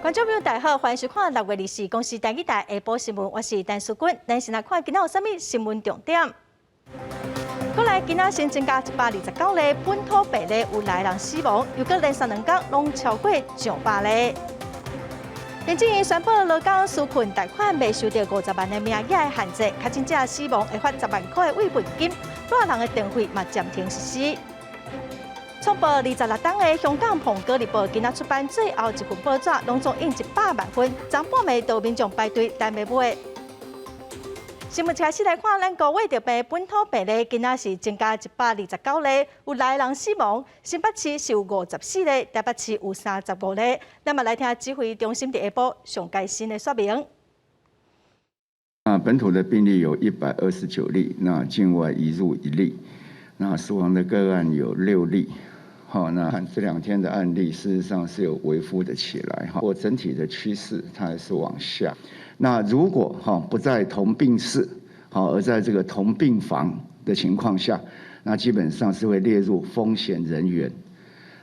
观众朋友，大家好，欢迎收看6月24公司台语台下晡新闻，我是陈淑君。咱先来看今仔有啥物新闻重点。过来，今仔新增加129例本土病例，有9人死亡，又搁连续2天拢超过上百例。行政院宣布，劳工纾困贷款未受到50万的名额的限制，确诊者死亡会发10万块的慰问金，大人的电费嘛暂停实施。创报26档的香港《苹果日报》今仔出版最后一份报纸，拢总印100万份，昨半暝都有民众排队等买买。新闻开始来看，咱5月着病本土病例，今仔是增加129例，有9人死亡。新北市是有54例，台北市有35例。咱嘛来听指挥中心伫下晡上最新的说明。本土的病例有129例，那境外移入1例，那死亡的个案有6例。好，那这2天的案例事实上是有微幅的起来，或整体的趋势它还是往下。那如果不在同病室，而在这个同病房的情况下，那基本上是会列入风险人员。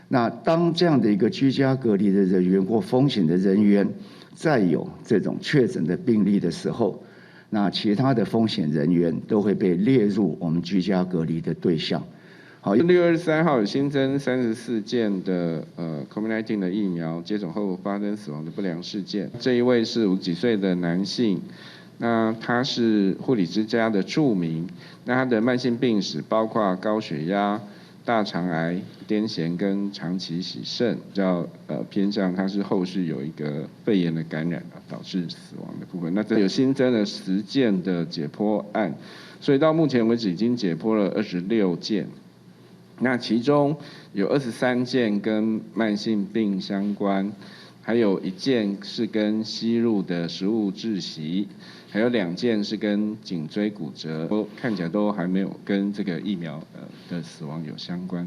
那当这样的一个居家隔离的人员或风险的人员再有这种确诊的病例的时候，那其他的风险人员都会被列入我们居家隔离的对象。好，6月23号新增34件的COVID-19 的疫苗接种后发生死亡的不良事件。这一位是50几岁的男性，那他是护理之家的住民，那他的慢性病史包括高血压、大肠癌、癫痫跟长期洗肾，比较偏向他是后续有一个肺炎的感染导致死亡的部分。那这有新增了10件的解剖案，所以到目前为止已经解剖了26件。那其中有23件跟慢性病相关，还有1件是跟吸入的食物窒息，还有2件是跟颈椎骨折，看起来都还没有跟这个疫苗的死亡有相关。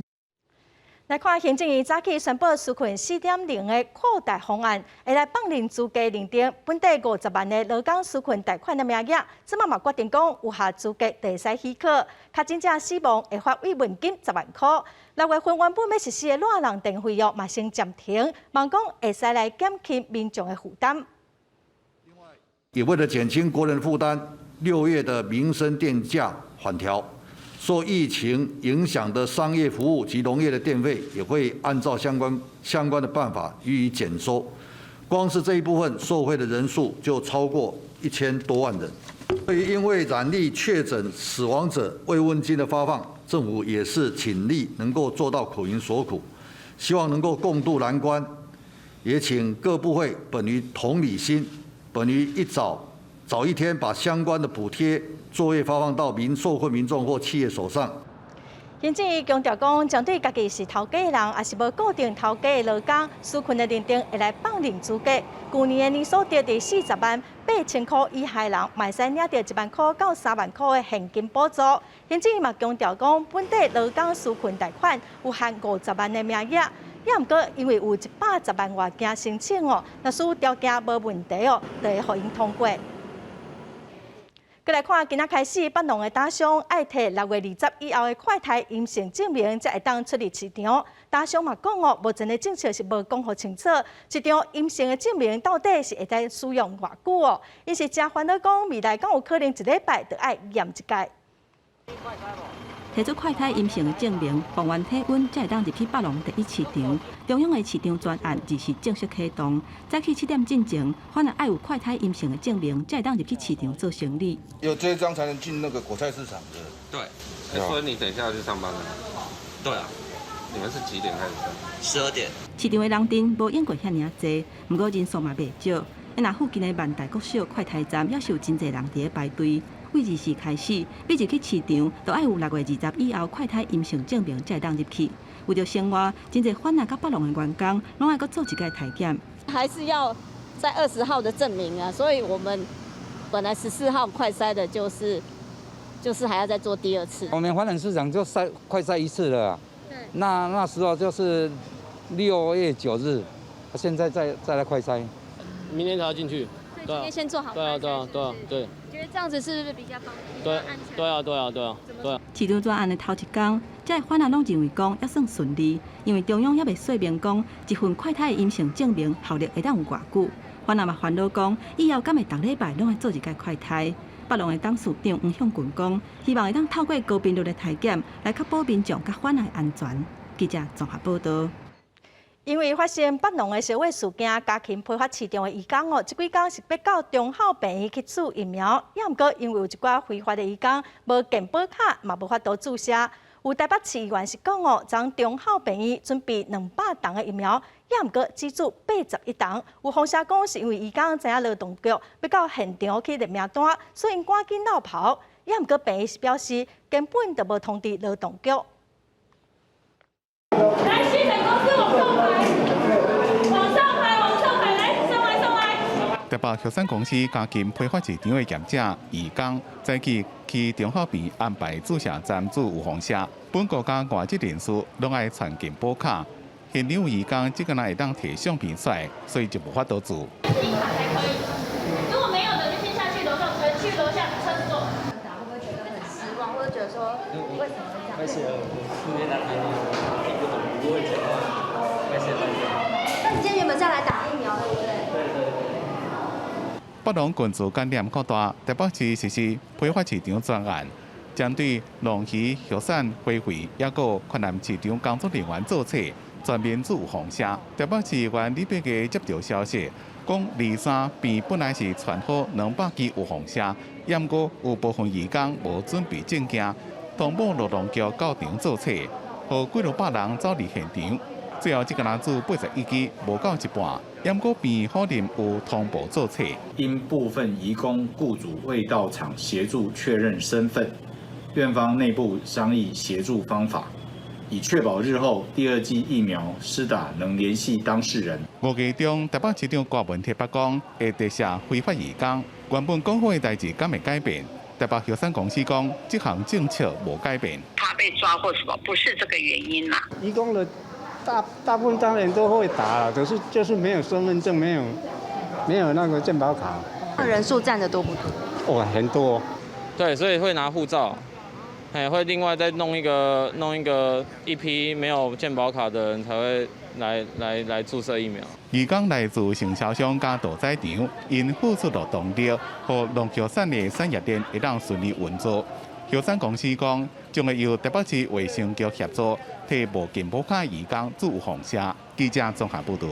来看行政院早起宣布纾困4.0的扩大方案，会来放任资格认定本地50万的劳工纾困贷款的名额，即马嘛决定讲有效资格会使许可，确诊者死亡会发慰问金10万块。6月份原本要实施的热人电费用嘛先暂停，望讲会使来减轻民众的负担。也为了减轻国人负担，6月的民生电价缓调。受疫情影响的商业服务及农业的电费，也会按照相关的办法予以减收。光是这一部分受惠的人数就超过1000多万人。对于因为染疫确诊死亡者慰问金的发放，政府也是倾力能够做到苦营所苦，希望能够共度难关。也请各部会本于同理心，本于早一天把相关的补贴作业发放到受困民众或企业手上。行政院强调讲，针对家己是头家的人，也是无固定头家的劳工，纾困的认定会来放任资格。去年的年所得伫40万8千块以下的人，嘛使领到1万块到3万块的现金补助。行政院嘛强调讲，本地劳工纾困贷款有限50万的名额。也毋过，因为有110万外件申请若属条件无问题就会互因通过。再来看，今仔开始，北农的打商爱摕6月20以后的快筛阴性证明，才会当出入市场。打商嘛讲目前的政策是无讲好清楚，一张阴性的证明到底是会使使用偌久因是真烦恼讲，未来敢有可能1礼拜就爱验一届。摕出快筛阴性的证明，防完体温才会当入去北农第一市场。中央的市场专案日是正式启动，早起7点进前，反而爱有快筛阴性的证明，才会当入去市场做生意。有这张才能进那个果菜市场的。对，所以你等一下要去上班了。对啊，你们是几点开始12点。市场的人丁无用过遐尔济，不过人数嘛袂少。那附近的万代国小快筛站也是有真侪人伫咧排队。为20时开始，要入去市场，都爱有6月20以后快筛阴性证明才会当入去。为着生活，真侪反来甲北农的员工，拢爱阁做一个体检。还是要在20号的证明啊，所以我们本来14号快筛的就是还要再做第2次。我们环南市场就快筛1次了，对。那时候就是6月9日，现在再来快筛。明天才要进去。所以今天先做好。对。觉得这样子是不是比较方便？对，安全？对啊。市长专案的头一天，这个反案拢认为讲还算顺利，因为中央还未说明讲一份快筛的阴性证明效力会当有偌久。反案嘛烦恼讲，以后敢会逐礼拜拢会做一届快筛。北农的董事长黄向群讲，希望会当透过高频率的体检来确保民众甲反案安全。记者综合报道。因为发生北农的烧毁事件，家禽批发市场的移工这几天是要到中校病院去注疫苗，也毋过因为有一寡非法的移工无健保卡，嘛无法度注射。有台北市议员是讲将中校病院准备200吨的疫苗，也毋过只注81吨。有风声讲是因为移工知影劳动局要到现场去列名单，所以因赶紧绕跑。也毋过病院是表示根本就无通知劳动局。来，西城公司往上排，来，上来。台北药产公司家禽批发市场的业者义工，早起去中校边安排注射站注有风车，本国家外籍人士拢爱传健保卡。现场有义工只个人会当摕相片出来，所以就无法度做。金卡才可以，如果没有的就先下去楼上，去楼下厕所。会不会觉得很失望，或者觉得说为什么会这样？而且我4年来听不懂，不会讲话，而且那你今天原本是要来打疫苗的，对不对？北农群组感染扩大，台北市实施批发市场专案，针对农鱼、畜产、花卉，也个困难市场工作人员做册，全面注风车。台北市议员李伯基接到消息，讲23边本来是传好200支有风车，也毋过有部分义工无准备证件，通报劳动局到场做册，互几落百人走入现场。最后，这个人做81支，无到一半。也毋过边可能有通报做册。因部分移工雇主未到场协助确认身份，院方内部商议协助方法，以确保日后第2剂疫苗施打能联系当事人。5月中，台北市长郭文铁北讲会特赦非法移工，原本讲好的代志敢会改变？台北药产公司讲，这项政策无改变。他被抓或什么，不是这个原因啦。移工的大部分当然都会打了，可是就是没有身份证，没有那个健保卡。人数占的多不多？哦，很多。对，所以会拿护照，会另外再弄一批没有健保卡的人才会来注射疫苗。移工来自承销商加屠宰场，因付出劳动力，和农畜产的产业链会当顺利运作。药产公司讲，将会由台北市卫生局协助，替无健保卡移工注风车。记者综合报道。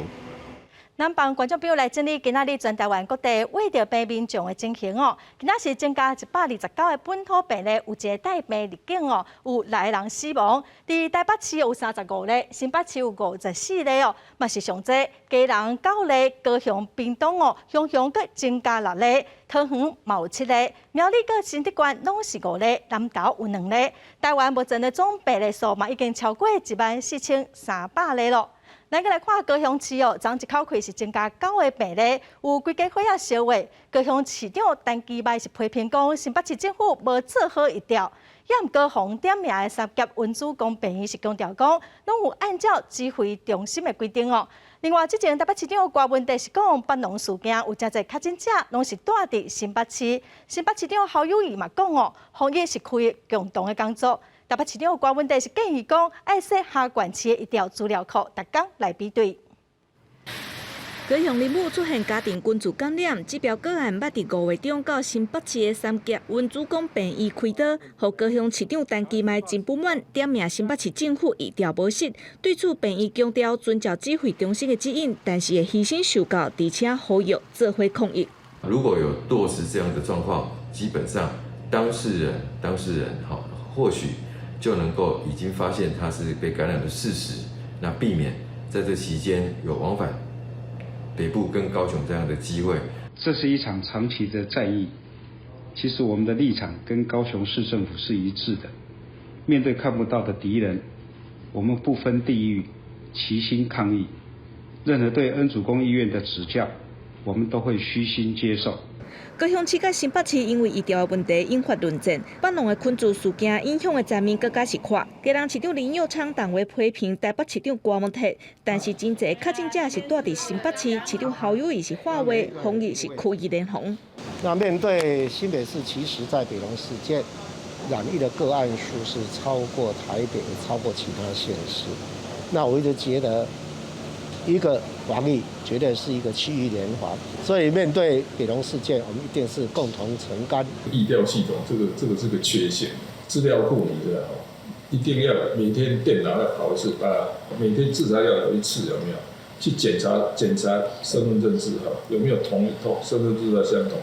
咱帮观众朋友来整理今仔日全台湾各地为着病民众的情形哦。今仔是增加129个本土病例，有一个带病入境哦，有6个人死亡。伫台北市有35例，新北市有54例哦，嘛是上济。嘉南9例，高雄、屏东哦，雄阁增加6例，桃园嘛有7例，苗栗佮新竹县拢是5例，南投有2例。台湾目前的总病例数嘛已经超过14300例咯。咱来看高雄市哦，昨一口气是增加9个病例，有几家伙仔烧毁。高雄市长陈其迈是批评讲，新北市政府无做好一条，也毋过红点名的3甲文主公病院是强调讲，拢有按照指挥中心的规定哦。另外，之前台北市长郭文德是讲，北农事件有真侪确诊者拢是住伫新北市。新北市长侯友宜嘛讲哦，防疫是开共同的工作。台北市长郭文德是建议讲，爱设下县市的一条资料库，逐工来比对。高雄林武出现家庭群聚感染，指标个案捌伫5月中到新北市的3甲温主公病院开刀，互高雄市长陈其迈真不满，点名新北市政府医疗无实。对此，病院强调遵照指挥中心的指引，但是会牺牲受教，而且呼吁做伙抗疫。如果有落实这样的状况，基本上当事人或许就能够已经发现他是被感染的事实，那避免在这期间有往返北部跟高雄这样的机会。这是一场长期的战役，其实我们的立场跟高雄市政府是一致的。面对看不到的敌人，我们不分地域，齐心抗疫。任何对恩主公医院的指教，我们都会虚心接受。高雄市甲新北市因为医疗的问题引发论战，北农的群聚事件影响的层面更加是宽。嘉南市长林佑昌同为批评台北市长郭文铁，但是真侪确诊者是住伫新北市，市长侯友宜是话话，防疫是苦于连红。那面对新北市，其实在北农事件染疫的个案数是超过台北，也超过其他县市。那我一直觉得，一个防疫绝对是一个区域联防，所以面对北农事件，我们一定是共同承担。疫调系统这个是个缺陷，资料库你的一定要每天电脑要跑一次每天至少要有一次，有没有去检查身份证字号有没有同身份证字号相同。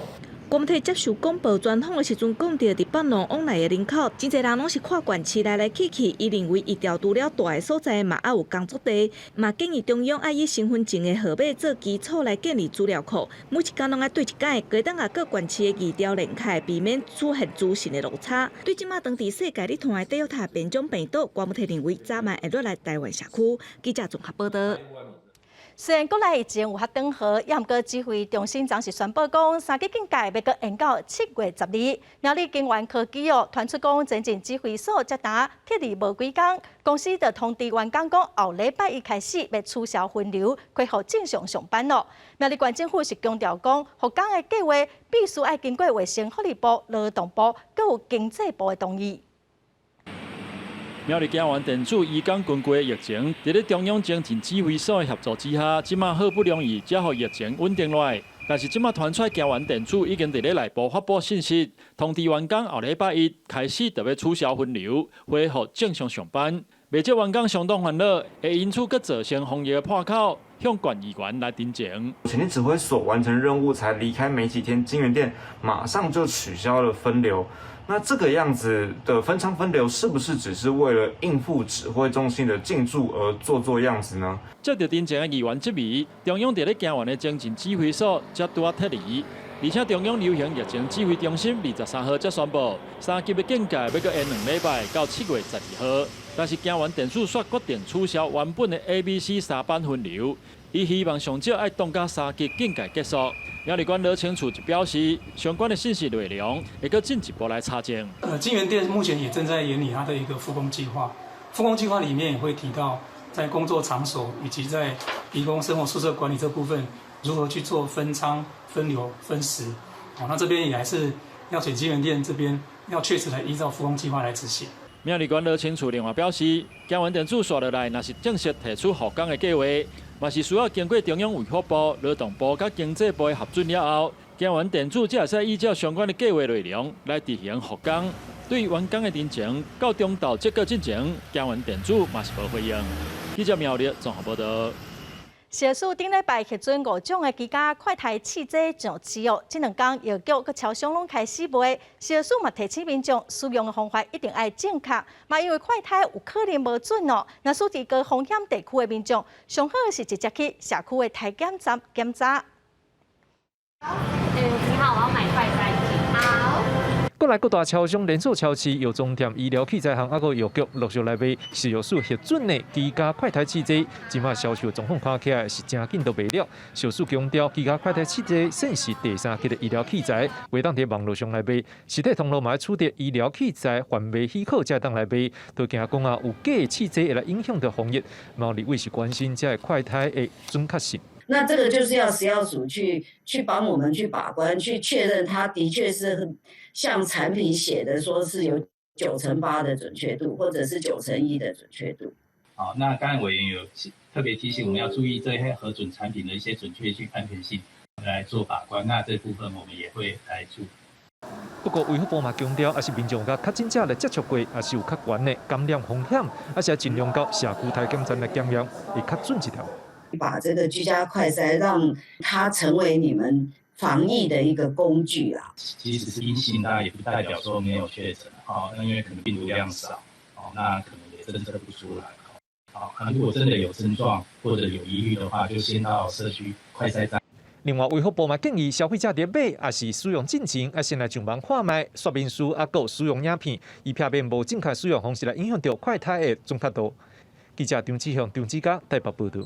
官体接受广播专访的时阵，讲到伫北农往来的人口，真侪人拢是看惯市来去去。伊认为疫调除了大个所在嘛，还有工作地，嘛建议中央爱以身份证的号码做基础来建立资料库，每一间拢爱对一间，加当各县市的疫调连开，避免出现资讯的落差。对即马当地世界咧传的Delta变种病毒，官媒认为早晚会落来台湾社区。记者综合报道。虽然国内疫情有较缓和，也毋过指挥中心暂时宣布讲，三级警戒要搁延到7月12日。苗栗金源科技传出讲，前进指挥所接达撤离无几天，公司就通知员工讲，后礼拜一开始要取消分流，恢复正常上班咯。苗栗县政府是强调讲，复工的计划必须要经过卫生福利部、劳动部，搁有经济部的同意。苗栗金源电子移工军过疫情，伫咧中央前进指挥所的协助之下，即马好不容易才互疫情稳定落来。但是即马传出金源电子已经伫咧内部发布信息，通知员工后礼拜一开始就要取消分流，恢复正常上班。未少员工相当烦恼，会因此搁造成防疫的破口，向县议员来申请。前进指挥所完成任务才离开没几天，金源店马上就取消了分流。那这个样子的分仓分流，是不是只是为了应付指挥中心的进驻而做样子呢？接到真正的议员质疑，中央伫咧金源的前进指挥所才拄啊撤离，而且中央流行疫情指挥中心23号才宣布，3级的警戒要搁延2礼拜到7月12号。但是金源电子却决定取消原本的 A、B、C 3班分流，伊希望上少爱当到3级警戒结束。苗栗县劳清处就表示，相关的信息内容会搁进一步来查证。金源店目前也正在研拟它的一个复工计划，复工计划里面也会提到，在工作场所以及在移工生活宿舍管理这部分，如何去做分仓、分流、分时。那这边也还是要请金源店这边要确实来依照复工计划来执行。苗栗县劳清处另外表示，金源电子刷落来，若是正式提出复工的计划，嘛是需要经过中央卫福部、劳动部甲经济部的核准了后，金源电子才会使依照相关的计划内容来执行复工。对员工的申请到中昼即个进程，金源电子嘛是无回应。记者苗栗综合报道。社署顶礼拜核准5种的居家快筛试剂上市哦，这2天药局佮超商拢开始卖。社署嘛提醒民众使用的方法一定要正确，嘛因为快筛有可能无准哦。若属于高风险地区的民众，上好是直接去社区的体检站检查。你好，我要买快筛剂。好。国内各大超商、连锁超市、药妆店、医疗器材行，还有药局陆续来卖食药署核准的居家快筛试剂，即马销售状况看起来是真紧都卖了。小署强调，居家快筛试剂算是第3级的医疗器材，袂当伫网络上来卖，实体通路嘛取得医疗器材环卫许可才当来卖。都惊讲啊，有假的试剂会来影响到防疫，毛立委是关心这快筛的准确性。那这个就是要食药署去帮我们去把关，去确认它的确是像产品写的说是有98%的准确度，或者是91%的准确度。好，那刚才委员有特别提醒我们要注意这些核准产品的一些准确性、安全性来做把关。那这部分我们也会来注意。不过，卫福部嘛强调，也是民众甲确诊者来接触过，也是有较悬的感染风险，也是要尽量到社区体检站来检验，会较准一条。把这个居家快筛让它成为你们防疫的一个工具啦。即使是阴性，那也不代表说没有确诊，那因为可能病毒量少，那可能也侦测不出来。那如果真的有症状或者有疑虑的话，就先到社区快筛站。另外，卫福部嘛建议消费者伫买也是使用进前，先来上网看卖说明书，有使用影片，以避免无正确使用方式来影响到快筛的准确度。记者张志祥、张志佳台北报道。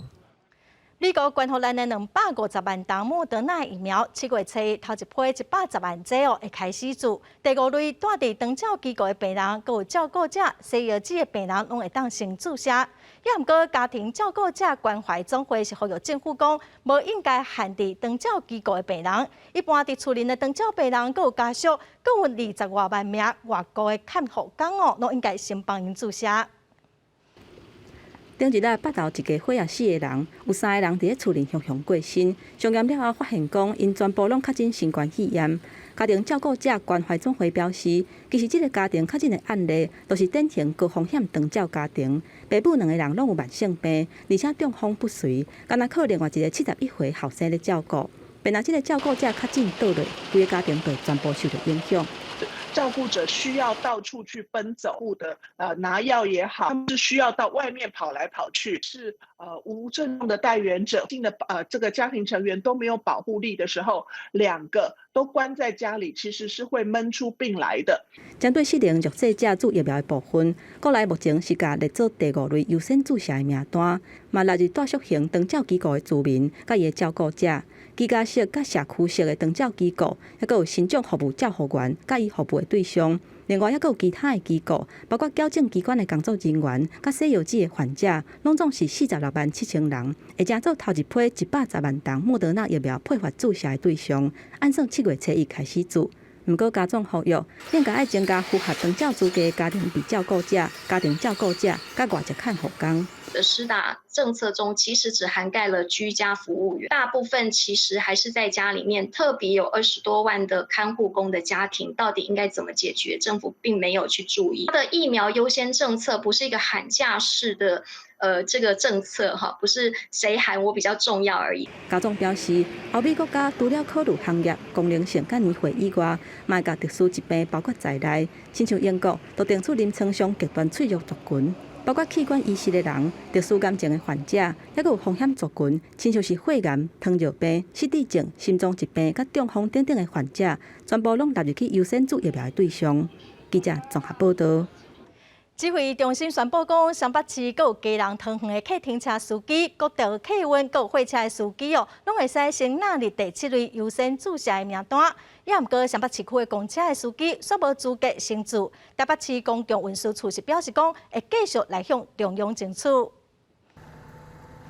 美国捐予咱的250万剂莫德纳疫苗，7月初头一批110万剂会开始做。第5类住伫长照机构的病人，佮有照顾者、西药剂的病人，拢会当先注射。也毋过，家庭照顾者关怀总会是呼吁政府讲，无应该限制长照机构的病人。一般伫厝邻的长照病人，佮有家属，佮有20多万名外国的看护工哦，拢应该先帮因注射。顶一日北投一家火也死的人，有3个人伫咧厝里雄过身，上验了后发现讲，因全部拢确诊新冠肺炎。家庭照顾者关怀总会表示，其实这个家庭确诊的案例，都是典型高风险长照家庭，爸母2个人拢有慢性病，而且中风不遂，敢若靠另外一个71岁后生咧照顾。便若这个照顾者确诊倒落，规个家庭就全部受到影响。照顾者需要到处去奔走的，拿药也好，他们是需要到外面跑来跑去，是无症状的带源者，这个家庭成员都没有保护力的时候，2个都关在家里，其实是会闷出病来的。针对适龄弱势者注疫苗的部分，国内目前是甲列做第5类优先注射的名单，嘛纳入带属型长照机构的居民，甲伊的照顾者。居家式甲社区式的长照机构，还佫有新种服务照护员，甲伊服务的对象。另外，还佫有其他的机构，包括矫正机关的工作人员，甲西药剂的患者，拢总是46万7千人，会正做头一批110万剂莫德纳疫苗配发注射的对象，按算7月初1开始做。毋过，家长呼吁，应该爱增加符合长照资格的家庭被照顾者、家庭照顾者，甲外籍看护工。的施打政策中，其实只涵盖了居家服务员，大部分其实还是在家里面。特别有20多万的看护工的家庭，到底应该怎么解决？政府并没有去注意。它的疫苗优先政策不是一个喊价式的这个政策哈，不是谁喊我比较重要而已。家长表示，欧美国家除了考虑行业功能性甲年岁以外，嘛甲特殊疾病包括在内。亲像英国，就定出临床上极端脆弱族群。包括器官移植的人、特殊癌症的患者，还有风险族群，亲像是肺癌、糖尿病、失智症、心脏疾病、甲中风等等的患者，全部拢纳入去优先注疫苗的对象。记者综合报道。指挥中心宣布讲，双北市佮有家人同园的客停车司机、国道客运、佮有货车的司机哦，拢会使先纳入第7类优先注射的名单。也毋过，双北市区的公车的司机煞无资格先做。台北市公共运输处是表示讲，会继续来向中央争取。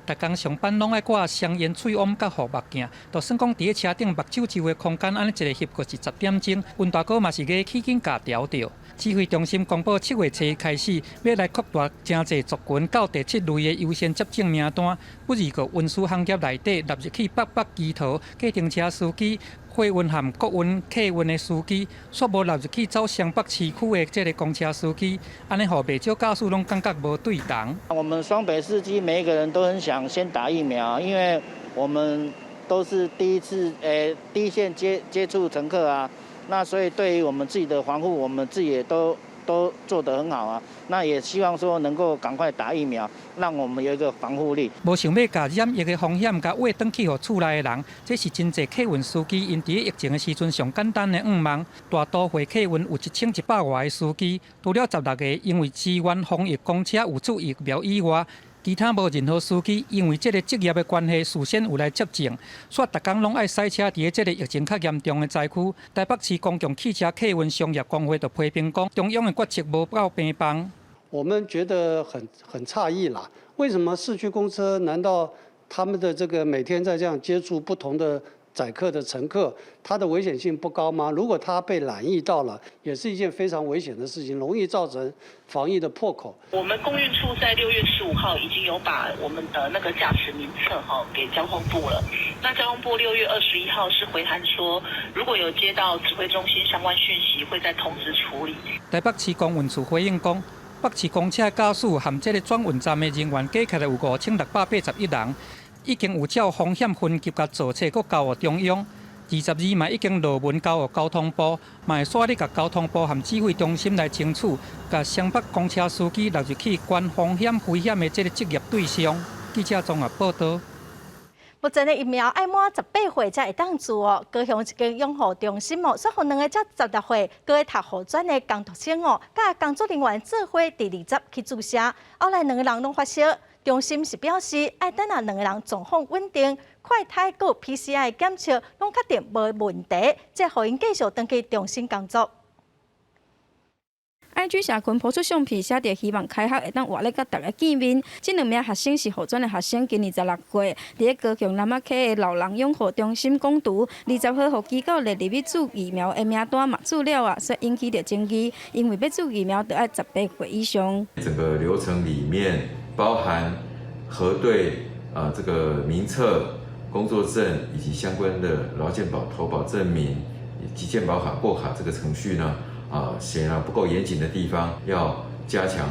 逐工上班拢爱挂双眼喙网甲护目镜，就算讲伫咧车顶目睭周围空间安尼一个翕过是10点钟，温大哥嘛是个起紧甲调着。指挥中心公布7月初开始，要来扩大真济族群到第7类的优先接种名单，不如个运输行业内底纳入去北机头、计程车司机、货运含国运客运的司机，煞无纳入去走双北市区的这个公车司机，安尼互袂少驾驶拢感觉无对同。我们双北司机每一个人都很想先打疫苗，因为我们都是第一线接触乘客啊。那所以对于我们自己的防护，我们自己也都做得很好啊。那也希望说能够赶快打疫苗，让我们有一个防护力。无想要甲染疫的风险，甲话转去互厝内的人，这是真济客运司机因伫疫情的时阵上简单的愿望。大都会客运有1100外的司机，除了16个因为支援防疫公车有注疫苗以外，其他无任何司机因为这个职业的关系，事先有来接种，煞逐工拢爱塞车伫这个疫情较严重的灾区。台北市公共汽车客运商业工会就批评讲，中央的决策无到平棒。我们觉得很诧异啦，为什么市区公车难道他们的这个每天在这样接触不同的载客的乘客，它的危险性不高吗？如果它被染疫到了，也是一件非常危险的事情，容易造成防疫的破口。我们公运处在6月15号已经有把我们的那个驾驶名册给交通部了。那交通部6月21号是回函说，如果有接到指挥中心相关讯息，会再通知处理。台北市公运处回应讲，北市公车驾驶含这个转运站的人员加起来有5681人。已经有照风险分级甲造册，佮交予中央。22嘛已经落文交予交通部，嘛会刷你甲交通部含指挥中心来争取，甲双北公车司机纳入去关风险危险的这个职业对象。记者综合报道。目前的疫苗爱满18岁才会当做哦。高雄一间养护中心哦，说予2个才16岁，各位读护专的工读生哦，甲工作人员做伙第20集去注射，后来2个人拢发烧。中心是表示，爱等下2个人状况稳定，快筛佮 PCR 检测拢确定无问题，才互因继续登记中心工作。IG 社群抛出相片，写着希望开学会当活力甲大家见面。这2名学生是护专的学生，今年16岁，伫高雄南仔溪的老人养护中心攻读。20号，互机构列入去注疫苗的名单嘛注了啊，所以引起着争议。因为要注疫苗，得要18岁以上。整个流程里面包含核对这个名册、工作证以及相关的劳健保投保证明以及健保卡过卡这个程序呢。显然不够严谨的地方，要加强、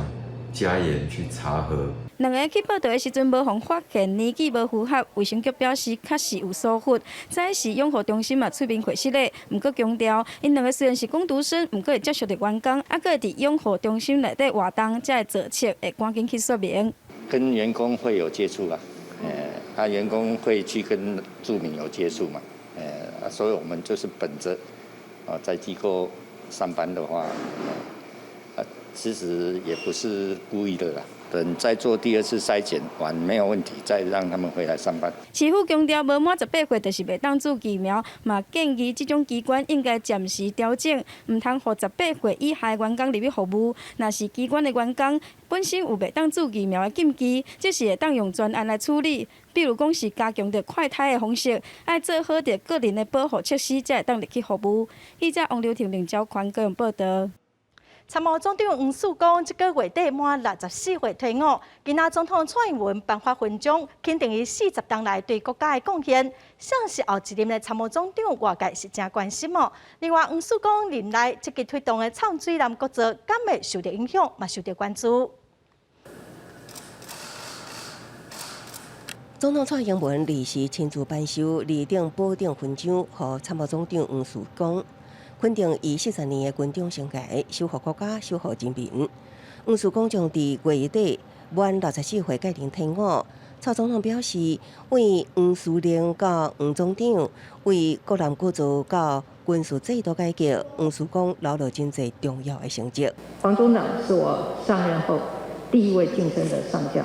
加严去查核。2个去报道的时阵，无互发现年纪无符合，卫生局表示确实有疏忽。再是养护中心嘛出面回释咧，毋过强调，因2个虽然是工读生，毋过会接触着员工，还佫会伫养护中心内底活动，才会坐测，会赶紧去说明。跟员工会有接触啦，员工会去跟住民有接触嘛，所以我们就是本着在机构上班的话，其实也不是故意的啦。等再做第2次筛检完没有问题，再让他们回来上班。市府强调，无满18岁就是袂当注疫苗，嘛建议这种机关应该暂时调整，唔通互18岁以下员工入去服务。若是机关的员工本身有袂当注疫苗的禁忌，这是会当用专案来处理。比如讲是加强着快筛的方式，爱做好着个人的保护措施，才会当入去服务。记者王刘婷、林昭宽高雄报道。参谋总长黄曙光这个月底满64岁退伍，今仔总统蔡英文颁发勋章，肯定伊40年来对国家的贡献。像是后一任的参谋总长，外界是真关心哦。另外，黄曙光任内积极推动的唱水南国造，敢会受到影响，嘛受到关注。总统蔡英文临时亲自颁授2等保定勋章，予参谋总长黄曙光。肯定伊40年的军中生涯，守护国家、守护人民。黄曙光将伫月底满64岁届龄退伍。蔡总统表示，为黄司令到黄总长，为国南国造到军事制度改革，黄曙光留了真侪重要的成绩。黄总长是我上任后第1位晋升的上将，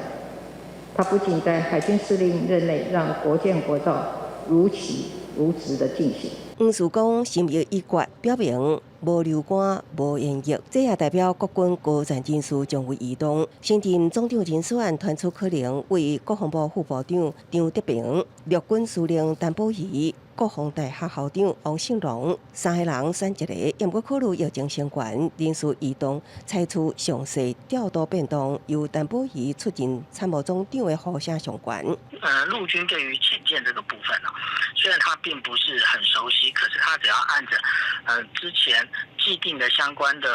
他不仅在海军司令任内让国建国造如期如职的进行。黄曙光心意已决，表明无留官、无演役，这也代表国军高战人士将会移动。新任总长人选传出可能为国防部副部长张德平、陆军司令陈宝仪、国防大学校长王胜龙3个人选一个，也不考虑疫情相关人事移动，采取详细调度变动，由陈宝仪出任参谋总长的呼声相关。陆军对于潜舰这个部分虽然他并不是很熟悉，可是他只要按着之前既定的相关的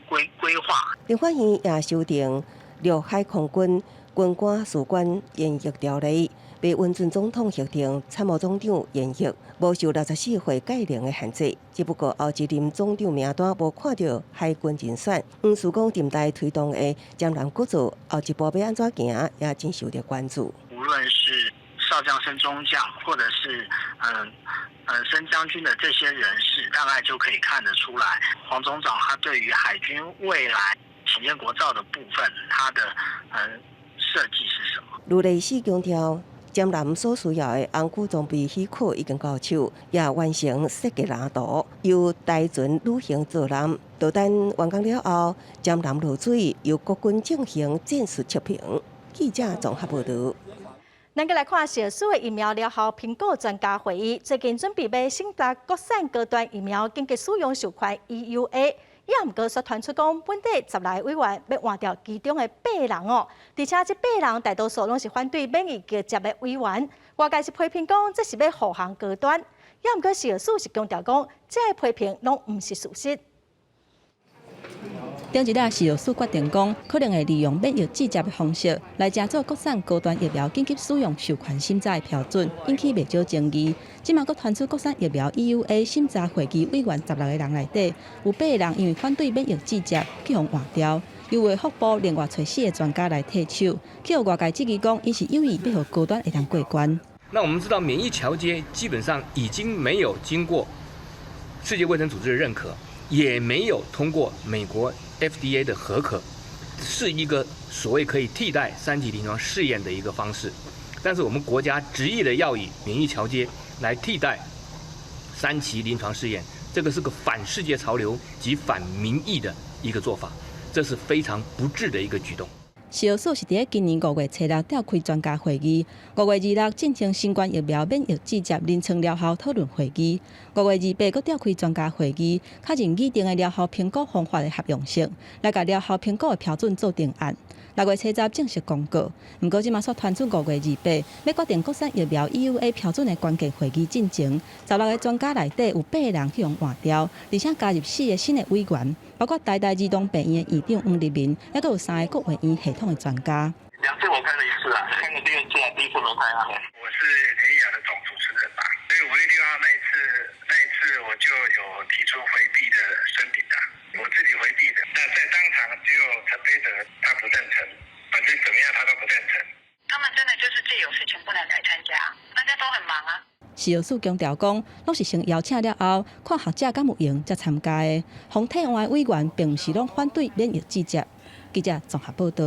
规划。立法院也修订陆海空军军官士官演役条例，被温准总统核定参谋总长演役无受64岁届龄的限制。只不过后一任总长名单无看到海军人选，黄曙光任内推动的江南国造后一步要安怎行，也真受到关注。无论是少将升中将，或者是升将军的这些人士，大概就可以看得出来，黄总长他对于海军未来潜舰国造的部分，他的设计是什么？如类似强调，江南所需要的红区装备许可已经到手，也完成设计蓝图，由台船旅行造舰。导弹完工了后，江南落水，由国军进行战术测评。记者综合报道。咱个来看小苏的疫苗疗效评估专家会议，最近准备买新达国产高端疫苗，紧急使用授权 EUA， 也毋过说传出讲本地10来委员要换掉其中的8人哦，而且这8人大多数拢是反对免疫结节的委员，外界是批评讲这是要护航高端，也毋过小苏是强调讲这个批评拢毋是事实。顶一日，食药署决定讲，可能会利用免疫制节的方式来加做国产高端疫苗紧急使用授权审查的标准，引起袂少争议。即马阁传出国产疫苗 EUA 审查会议委员16个人内底，有8个人因为反对免疫制节去互换掉，又为福部另外找4个专家来替手，去互外界质疑讲，伊是有意要互高端会当过关。那我们知道，免疫桥接基本上已经没有经过世界卫生组织的认可，也没有通过美国 FDA 的核可，是一个所谓可以替代3期临床试验的一个方式，但是我们国家执意的要以免疫桥接来替代3期临床试验，这个是个反世界潮流及反民意的一个做法，这是非常不智的一个举动。食药署是伫今年5月初6召开专家会议，5月26进行新冠疫苗免疫直接临床疗效讨论会议，5月28阁召开专家会议，确认拟定的疗效评估方法的合用性，来甲疗效评估的标准做定案。6月初10正式公告，不过即马所传出5月28要决定国产疫苗 EUA 标准的关键会议进程，16个专家内底有8个人去用换掉，而且加入4个新的委员，包括台大儿童病院的院长黄立民，还有3个国卫院系统的专家。2次我看了1次啊，看了第2次啊，第1次没看啊。我是联谊雅的总主持人吧，所以5月6号那一次我就有提出回避的声明的，我自己回避的。那在当场只有陈飞哲他不赞成，反正怎么样他都不赞成。他们真的就是这有事情不能来参加，大家都很忙啊。食药署强调讲，拢是先邀请了后，看学者敢有用才参加的。防体院委员并不是拢反对免疫直接。记者综合报道。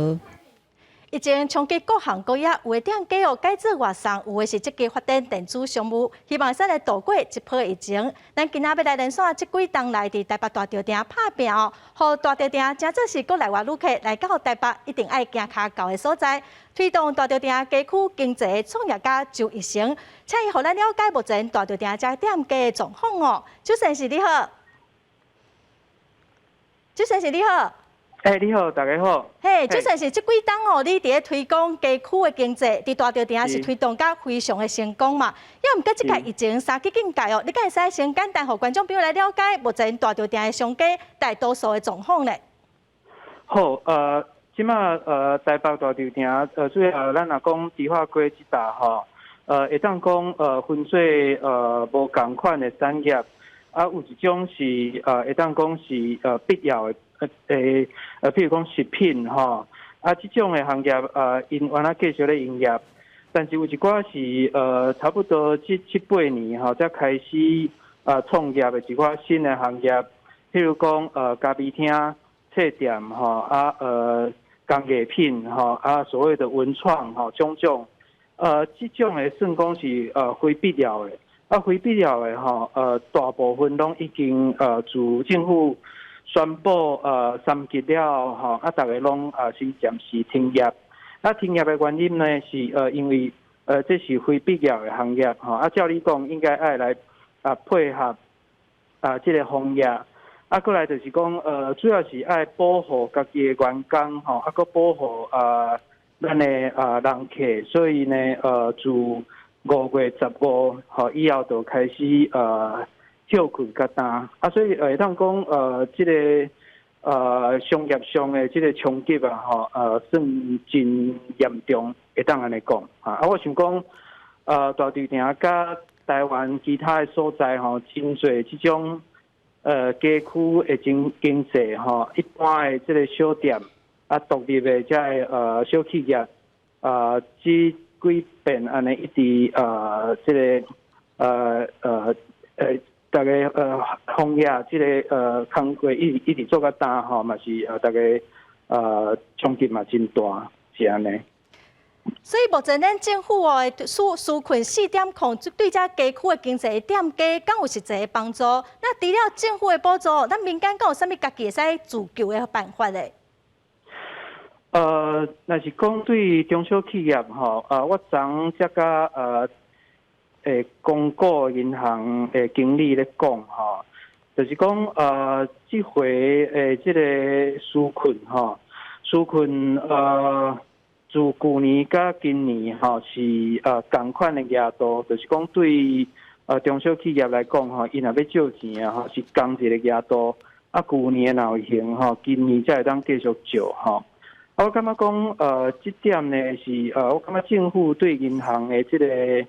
疫情冲击各行各业，有的店家哦改制外送，有的是积极发展电子商务，希望使来度过这波疫情。咱今仔要来连线这几天来伫台北大稻埕拍拼哦，互大稻埕真做是国内外旅客来到台北一定爱行脚到的所在，推动大稻埕街区经济创业家就一成。请伊互咱了解目前大稻埕这店家的状况哦。周先生你好，周先生你好。你好，大家好。周先生，这几天哦，你伫咧推广街区的经济，伫大稻埕是推动甲非常的成功嘛。要毋过即届疫情3级警戒哦，你敢会使先简单互观众朋友来了解目前大稻埕的商家大多数的状况咧？好，即马台北大稻埕主要咱若讲迪化街即搭吼，会当讲分做无共款的产业，有一种是会当讲是必要的。譬如讲食品吼，这种的行业因原来继续咧营业，但是有一寡是差不多7-8年吼才开始创业的一寡新的行业，譬如讲咖啡厅、册店吼工艺品吼所谓的文创吼种这种的算讲是非必要的，非必要的吼大部分拢已经自政府宣布3级了吼，大家拢是暂时停业。停业的原因呢是因为这是非必要的行业吼，照理讲应该爱来配合这个行业，过来就是讲主要是爱保护家己的员工吼，佮保护咱的人客，所以呢自5月15号以后就开始休困较大，所以会当讲这个商业上的这个冲击算真严重，会当安尼讲我想讲大稻埕甲台湾其他的所在真侪这种街区的经济一般的这个小店独立的这个小企业这几遍安尼一直这个大家行业这个工作一直做较大嘛是大家冲击嘛真大，是安尼。所以目前咱政府纾困4点控，对这街区的经济店家敢有实际的帮助？那除了政府的补助，咱民间敢有啥物家己会使自救的办法咧？若是讲对中小企业我昨才甲公股银行的经理咧讲就是讲这回这个纾困纾困自去年甲今年是同款的额度，就是讲对中小企业来讲因若要借钱是同一个额度，去年若有行今年才会当继续借我感觉讲这点呢是我感觉政府对银行的这个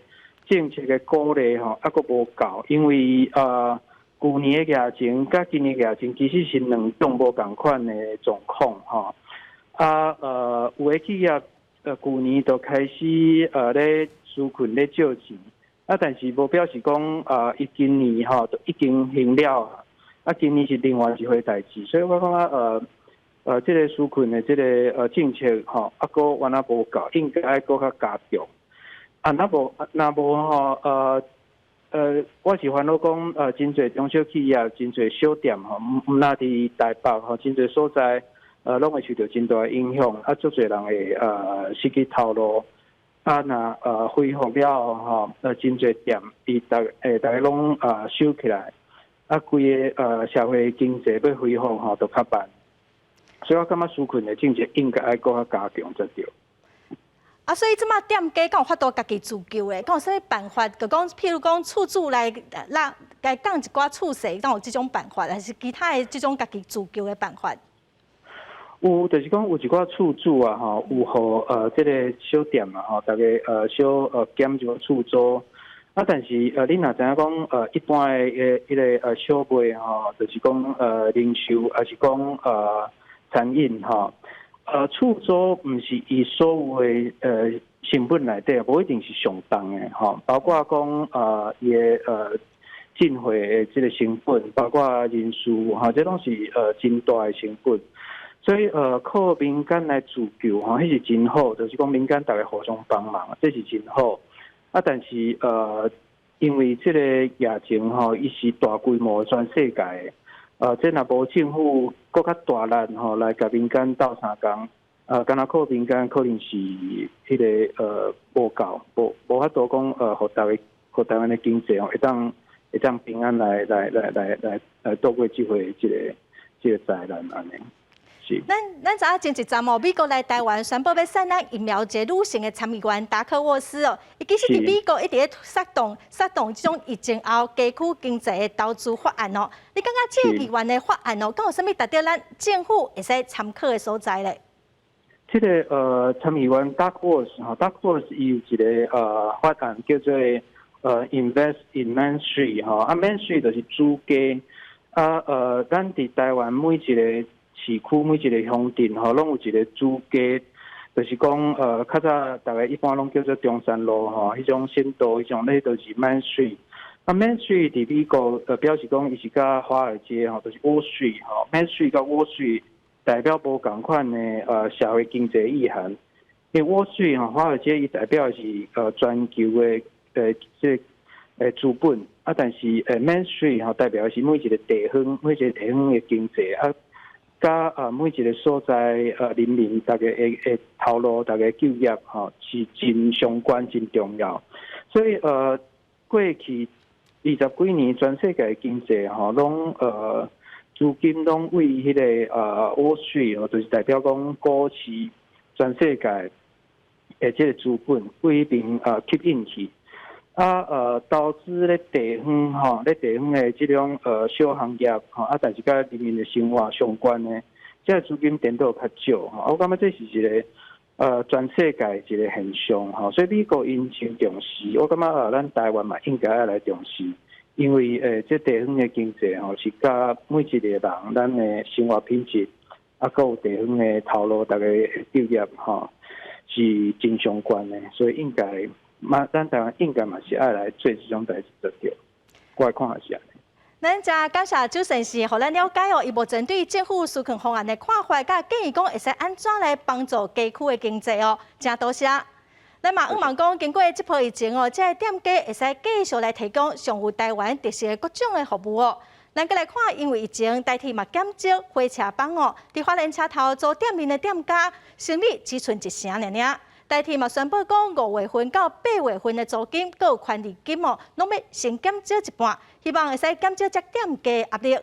政策的鼓励还阁无够，因为去年的疫情甲今年的疫情其实是两种无同款的状况有的企业去年就开始咧纾困咧借钱但是无表示讲伊今年就已经行了今年是另外一回代志，所以我感觉这个纾困的这个政策吼，佫原来无够，应该佫较加强。若无吼我是烦恼讲真侪中小企业、真侪小店吼，毋那伫台北吼，真侪所在拢会受到真大的影响，足侪人会失去头路。若恢复了吼，真侪店大家拢收起来，规个社会经济要恢复吼，就较慢。所以我感觉纾困的政策应该佫较加强才对。所以即马店家敢有法度家己自救诶？敢有啥物办法？就讲，譬如讲，厝主来讲一寡厝势，敢有即种办法，还是其他的即种家己自救的办法？有，就是讲有一寡厝主啊，吼，有互这个小店啊，吼，大家小减一个厝租。但是恁若知影讲一般的迄个小卖吼，就是讲零售，还是讲餐饮吼。厝租毋是伊所有的成本内底，无一定是上重的吼，包括讲伊的进货的这个成本，包括人事吼，这拢是真大的成本。所以靠民间来自救吼，迄是真好，就是讲民间大家互相帮忙，这是真好。但是因为这个疫情吼，伊是大规模全世界的。这若无政府搁较大力吼，来甲民间斗相共，敢若靠民间可能是迄个无够，无法度讲互台湾的经济吼，会当平安来度过这回这个灾难安尼。咱知影前一阵美国来台湾宣布要采咱疫苗一个女性的参议员达克沃斯伊其实伫美国一直咧煽动这种疫情后加剧经济的投资法案哦。你感觉这个议员的法案哦，敢有啥物值得咱政府会使参考的所在咧？这个参议员 Duckworth 伊有一个法案叫做Invest in Main Street Main Street 就是主街咱伫台湾每一个市区每一个乡镇拢有一个主街，就是讲较早大家一般拢叫做中山路迄种先道，迄种咧就是 Main Street。Main Street 伫美国表示讲伊是甲华尔街就是 Wall Street。Main Street 甲 Wall Street 代表无同款的社会经济意涵。因为 Wall Street 华尔街伊代表的是全球的即资本，但是Main Street 代表的是每一个地方的经济甲每一个所在人民大家的头路，大家就业是真相关、真重要。所以过去20几年，全世界的经济拢资金拢为迄个Wall Street就是代表讲股市全世界的这个资本为边吸引去。投资咧地方咧地方的这种小行业但是甲人民的生活相关的，这个资金点都较少我感觉这是一个全世界一个现象所以美国因真重视，我感觉咱台湾嘛应该要来重视，因为这地方的经济是甲每一个人咱的生活品质还有地方的头路，大家就业是真相关的，所以应该。咱台湾应该嘛是爱来做这种代志就对，我看也是安尼。咱真感谢周先生，互咱了解伊无针对政府纾困方案的看法，甲建议讲会使安怎来帮助街区的经济真多谢。咱嘛希望讲经过这波疫情这个店家会使继续来提供上有台湾特色的各种的服务咱再来看，因为疫情代替嘛减少火车帮伫花莲车头做店面的店家生意只剩一成尔。代替嘛宣布讲5月份到8月份的租金，佮有权利金拢要先减少一半，希望会使减少这店家压力。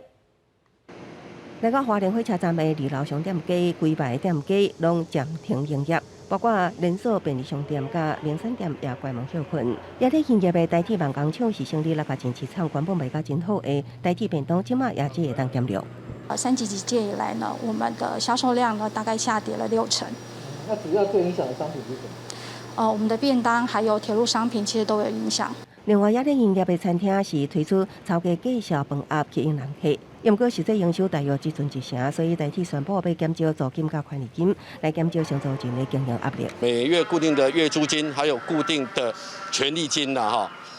来到花莲火车站的2楼商店街，规排店家拢暂停营业，包括连锁便利商店甲零散店也关门休困。夜里营业的代替万工厂是生意真凄惨，原本卖甲真好的代替便当，即马也只会当减量。3级警戒以来呢，我们的销售量呢大概下跌了60%。那主要最影响的商品是什么？我们的便当还有铁路商品其实都有影响。另外，夜里营业的餐厅是推出超价介绍饭盒吸引人客，不过实际营收大约只剩1成，所以代替宣布要减少租金加权利金，来减少承租人的经营压力。每月固定的月租金还有固定的权利金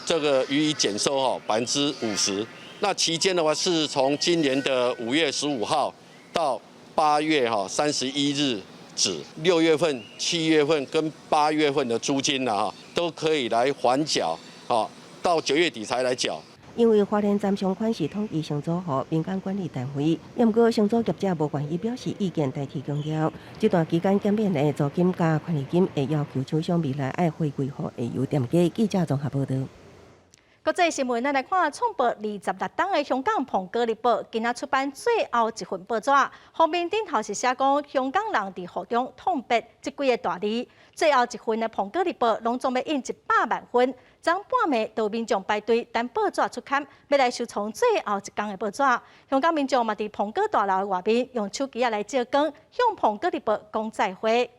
这个予以减收50%。那期间的话是从今年的5月15号到8月31日止，6月份、7月份跟8月份的租金都可以来缓缴，到9月底才来缴。因为花莲站相关是统一承租户民间管理单位，不过承租业者无愿意表示意见，代替强调，这段期间减免的租金加权利金会要求厂商未来爱回归后会有店家。记者综合报道。国际新闻，咱来看创报26档的香港《苹果日报》今仔出版最后一份报纸，封面顶头是写讲香港人伫雨中痛笔这几个大字。最后一份的《苹果日报》拢总要印100万份，昨半暝到民众排队等报纸出刊，要来收藏最后一天的报纸。香港民众嘛伫苹果大楼的外面用手机来照光，向《苹果日报》讲再会。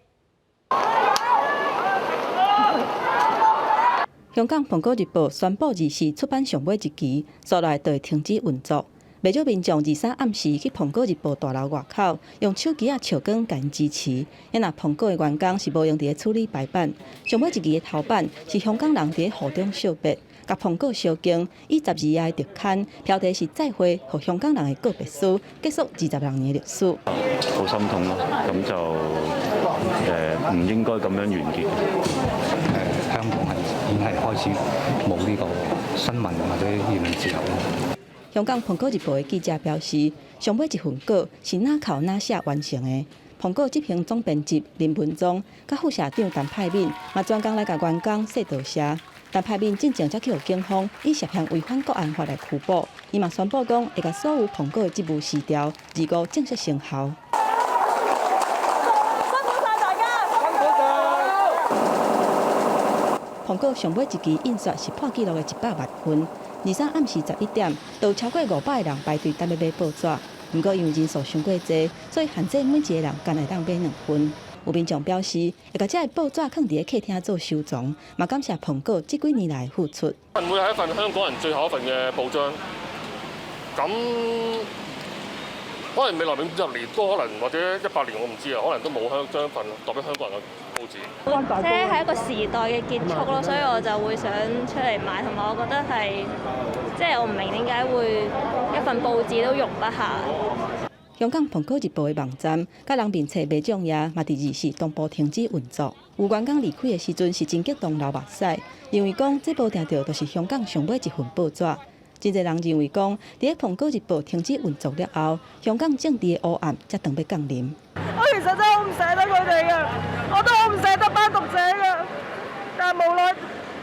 香港《苹果日报》宣布24出版上尾一期，所来就会停止运作。不少民众23暗时去《苹果日报》大楼外口，用手机照光感支持。因那苹果的员工是无用伫处理排版，上尾一期的头版是香港人伫雨中烧笔，甲苹果烧经，以12页特刊，标题是再会和香港人的告别书，结束26年历史。好心痛咯，咁就唔應該咁樣完結。香港係已經係開始冇呢個新聞或者言論自由。香港《蘋果日報》的記者表示，上尾一份稿是哪靠哪寫完成的。蘋果執行總編輯林文忠甲副社長陳派敏嘛專工來甲員工說道謝。陳派敏進前才去予警方以涉嫌違反國安法來拘捕，伊嘛宣布講會甲所有蘋果的職務辭掉，2月正式生效。蘋果上尾一期印刷是破紀錄的100萬份，23暗時11點，就有超過500個人排隊等要買報紙。不過因為人數傷過濟，所以限制每一個人僅會當買2份。有民眾表示，會把這個報紙放伫客廳做收藏，嘛感謝蘋果這幾年來的付出。會係一份香港人最後一份嘅報章，咁可能未來50年都可能或者100年我唔知啊，可能都冇將份代表香港人嘅報紙。即係一個時代嘅結束咯，所以我就會想出嚟買，同埋我覺得係即係我唔明點解會一份報紙都容不下。香港《蘋果日報》的網站甲人民冊賣獎也嘛第24同步停止運作。有員工離開的時陣是真激動流目屎，因為講這無定着就是香港上尾一份報紙。真濟人認為講，伫《蘋果日報》停止運作了後，香港政治的黑暗才當要降臨。我其實真係好唔捨得佢哋嘅，我都好唔捨得班讀者嘅。但係無論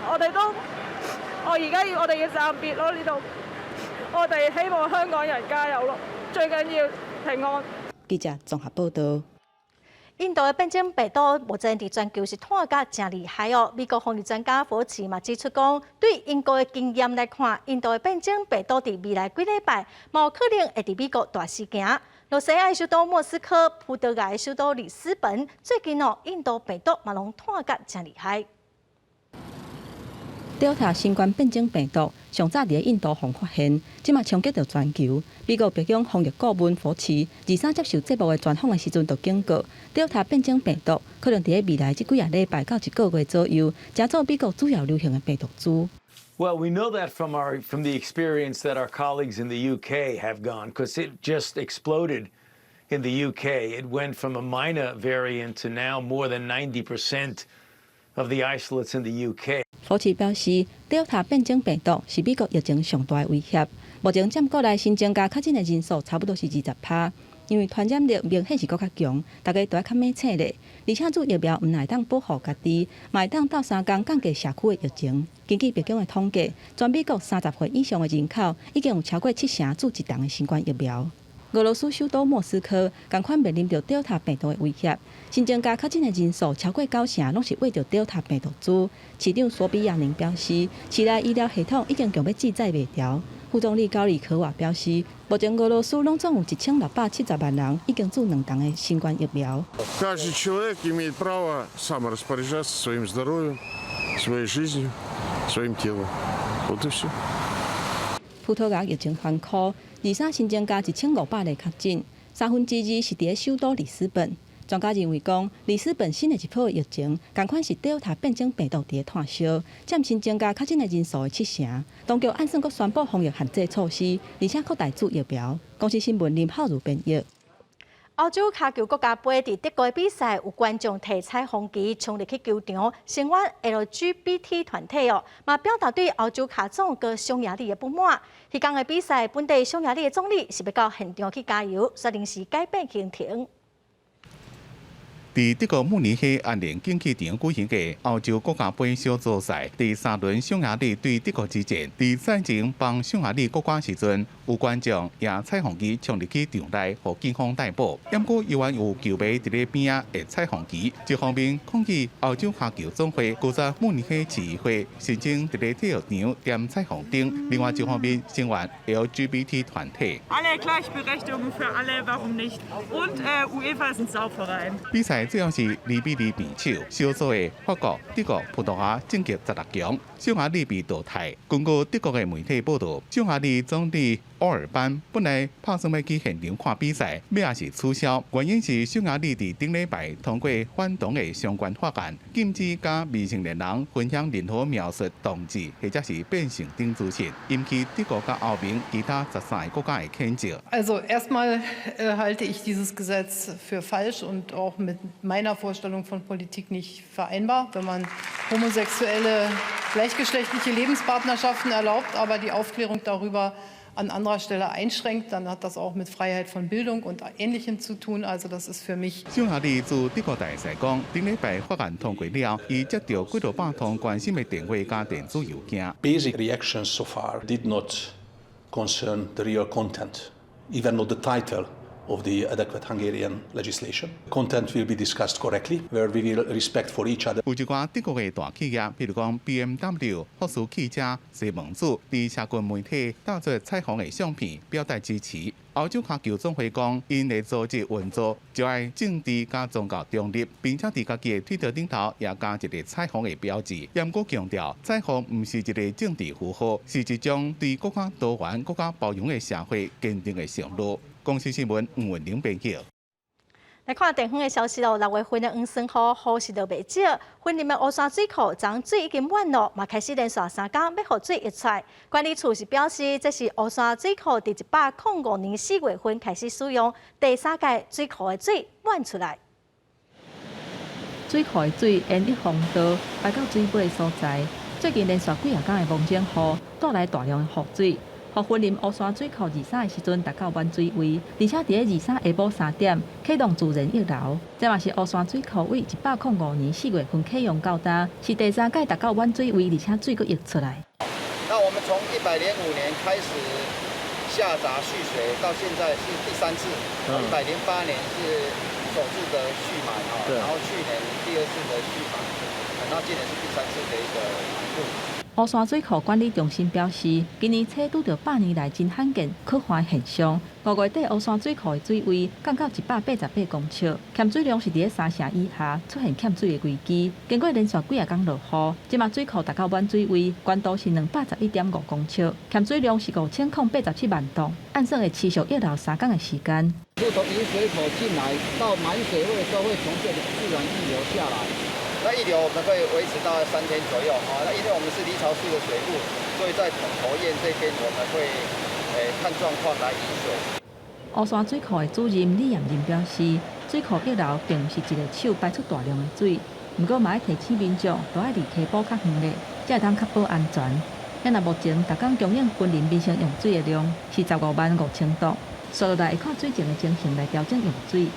我哋要暫別咯呢度，我哋希望香港人加油咯，最緊要平安。記者綜合報道。印度的變種病毒目前喺全球是傳甲真厲害哦。美國防疫專家福奇嘛指出講，對英國的經驗來看，印度的變種病毒喺未來幾禮拜，冇可能會喺美國大事行。羅西亞首都莫斯科、葡萄牙首都里斯本，最近印度病毒嘛攏傳甲真厲害。Delta 新冠變種病毒上早喺印度發現，即馬衝擊到全球。美國白宮防疫顧問福奇23接受節目嘅專訪嘅時陣，就警告 Delta 變種病毒可能喺未來這幾禮拜到1個月左右，成做美國主要流行嘅病毒株。Well, we know that from the experience that our colleagues in the UK have gone, because it just exploded in the UK. It went from a minor variant to now more than 90% of the isolates in the UK. 福奇表示 ，Delta 變種病毒是美國疫情上大的威脅。目前佔國內新增加確診的人數差不多是20%，因為傳染力明顯是更較強，大家都愛較免測咧。而且做疫苗唔係當保護家己，嘛會當鬥3天降低社區的疫情。根據白宮的統計，全美國30歲以上的人口已經有超過70%注一檔的新冠疫苗。俄羅斯首都莫斯科同款面臨着 Delta 病毒的威脅，新增加確診的人數超過90%，攏是為着 Delta 病毒株。市長索比亞寧表示，市內醫療系統已經強要制載袂掉。副總理高里科娃表示，目前俄羅斯攏總有1670萬人已經注2檔的新冠疫苗。Каждый человек имеет право сам распоряжаться своим здоровьем, своей жизнью, своим телом. Вот и все. 葡萄牙疫情反箍，23新增加1500個確診，2/3是伫首都里斯本。專家認為講，里斯本新的一波疫情，同款是 Delta 變種病毒伫炭燒，佔新增加確診的人數的70%。當局按算閣宣布防疫限制措施，而且擴大注疫苗。公司新聞林浩如編譯。澳洲卡球国家杯伫德国比赛，有观众提彩虹旗冲入去球场，声援 LGBT 团体嘛表达对澳洲卡总个匈牙利的不满。迄天的比赛，本地匈牙利的总理是要到现场去加油，决定是改变行程。伫德国慕尼黑安联竞技场举行的澳洲国家杯小组赛第3轮，匈牙利对德国之战。伫赛前帮匈牙利国歌时阵，有观众拿彩虹旗冲入去场内，互警方逮捕。不过，依然有球迷伫咧边仔的彩虹旗，一方面抗议澳洲卡球总会负责慕尼黑市议会申请伫咧体育场点彩虹灯，另外一方面声援 LGBT 团体。Alle Gleichberechtigung für alle, warum nicht? Und UEFA ist ein Saufverein. 比赛最后是2比2平手，小组的法国、德国、葡萄牙晋级16强，匈牙利被淘汰。根据德国的媒体报道，匈牙利总理奥尔班本来打算要去现场看比赛，尾也是取消，原因是匈牙利伫顶礼拜通过反同的相关法案，禁止甲未成年人分享任何描述同志或者是变性等资讯，引起德国甲欧盟其他13个国家的谴责。Also erstmal halte ich dieses Gesetz für falsch und auch mit meiner Vorstellung von Politik nicht vereinbar, wenn man homosexuelle, gleichgeschlechtliche Lebenspartnerschaften erlaubt, aber die Aufklärung darüber an anderer Stelle einschränkt, dann hat das auch mit Freiheit von Bildung und Ähnlichem zu tun. Also das ist für mich. 匈牙利驻德国大使讲，顶礼拜法案通过了，伊接到几多百通关心的电话加电子邮件。Basic reactions so far did not concern the real content, even not the title of the adequate Hungarian legislation. Content will be discussed correctly, where we will respect for each other. 有一寡德国的大企业，譬如讲 BMW、福斯汽车、西门子，伫社群媒体打出彩虹的相片，表达支持。澳洲卡球总会讲，因的组织运作就爱政治加宗教中立，并且伫家己的推特顶头也加一个彩虹的标志。严格强调，彩虹唔是一个政治符号，是一种对国家多元、国家包容的社会坚定的承诺。公司新闻黄文玲编辑。来看电风的消息喽，6月份的黄酸雨势就袂少，云林的乌山水库涨水已经满了，嘛开始连续3天要互水溢出来。管理处是表示，这是乌山水库伫105年4月份开始使用，第3届水库的水满出来。水库的水沿一洪道排到水尾的所在，最近连续几天的猛涨雨，带来大量的雨水。互云林乌山水库23的时阵达到满水位，而且伫咧23下晡3点启动自然溢流。这嘛是乌山水库为105年4月份启用到达，是第3届达到满水位，而且水佫溢出来。那我们从105年开始下闸蓄水，到现在是第3次。108年是首次的蓄满然后去年第2次的蓄满，然后今年是第3次的一个满腹。乌山水库管理中心表示，今年初拄到8年来真罕见可看现象。5月底乌山水库的水位降到188公尺，欠水量是伫咧3成以下，出现欠水的危机。经过连续几日天落雨，即马水库达到满水位，悬度是211.5公尺，欠水量是5087万吨，按算会持续1到3天的时间。从引水口进来到满水位都会从这里自然溢流下来。那溢流我们会维持到3天左右那因为我们是离巢式的水库，所以在统筹堰这边我们会看状况来引水。乌山水库的主任李彦仁表示，水库溢流并不是一个手排出大量的水，不过嘛要提醒民众都要离溪埔较远的，才会当确保安全。咱目前逐天供应云林民生用水的量是155000吨，所以来会看水情的情形来调整用水。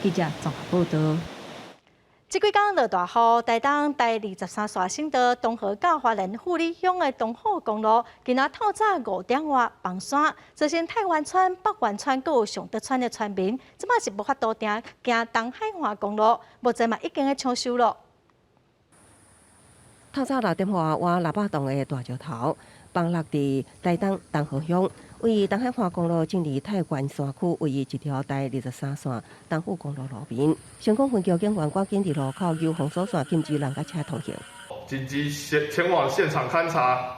记者综合报道。这几天落大雨，台东第23线省道东河到花莲富里乡的东河公路，今仔透早5点外崩山，造成太原村、北原村佮有上德村的村民，即马是无法度行东海华公路，目前嘛已经抢修了。透早6点外，我喇叭洞的大石头崩落伫台东东河乡。位东海华公路进入太原山区，位于一条第23线东富公路路面。成功分局警员赶紧伫路口由封锁线禁止人甲车通行。紧急前往现场勘查，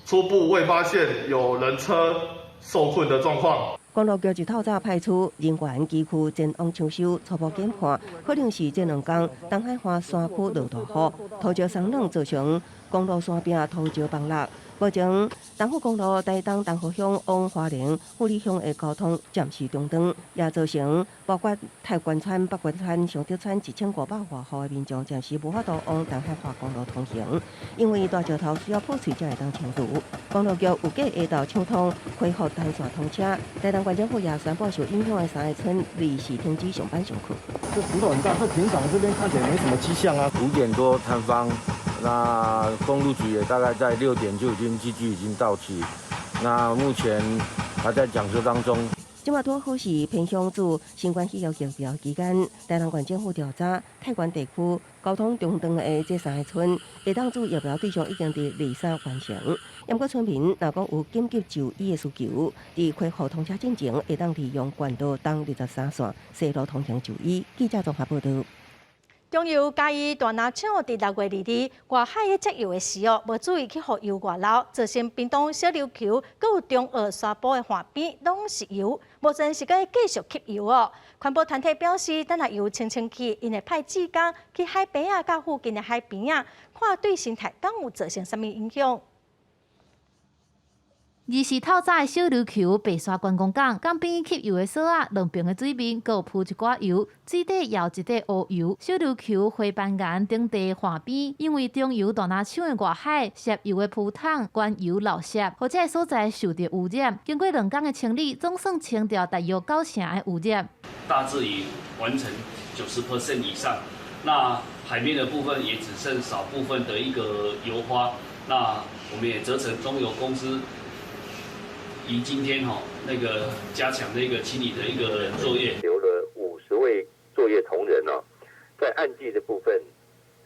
初步未发现有人车受困的状况。公路局一透早派出人员机区前往抢修，初步检判可能是这2天东海华山区落大雨，土石松软造成公路山边土石崩落。目前，东府公路台东东河乡往花莲、富里乡的交通暂时中断，也造成包括太关川、北关川、上竹川1500外户的民众暂时无法度往东海花公路通行，因为大石头需要破碎才会当清除。公路局有计下昼抢通，恢复单线通车。台东县政府也宣布受影响的3个村临时停止上班上课。这石头很大，在平场这边看起来没什么迹象啊。5点多摊方。那公路局也大概在6点就机具已经到齐，那目前还在讲究当中。今麦拄好是偏向自新冠疫苗期间，台东县政府调查太原地区交通中断的这3个村，会当自疫苗对象已经伫离山完成。不过村民若讲有紧急就医的需求，伫恢复通车进前，会当利用县道东23线西路通行就医。记者综合报道。中油嘉义大拿厂伫6月2日外海嘅接油嘅时候，无注意去互油外漏，造成屏东小琉球、佮有中澳沙埔嘅岸边拢是油，目前是该继续吸油哦。环保团体表示，等下油清去，因会派志工去海边啊、甲附近嘅海边啊，看对生态敢有造成什么影响。24透早的小琉球白沙观光港港边吸油的锁啊，两边的水面各有铺一寡油，水底摇一块乌油。小琉球花斑岩顶地岸边，因为中油大拿厂的外海涉油的铺桶原油漏泄，或者所在受到污染。经过2天的清理，总算清掉大约9成的污染。大致已完成90% 以上，那海面的部分也只剩少部分的一个油花。那我们也责成中油公司。以今天那个加强那个清理的一个作业，留了50位作业同仁在岸际的部分，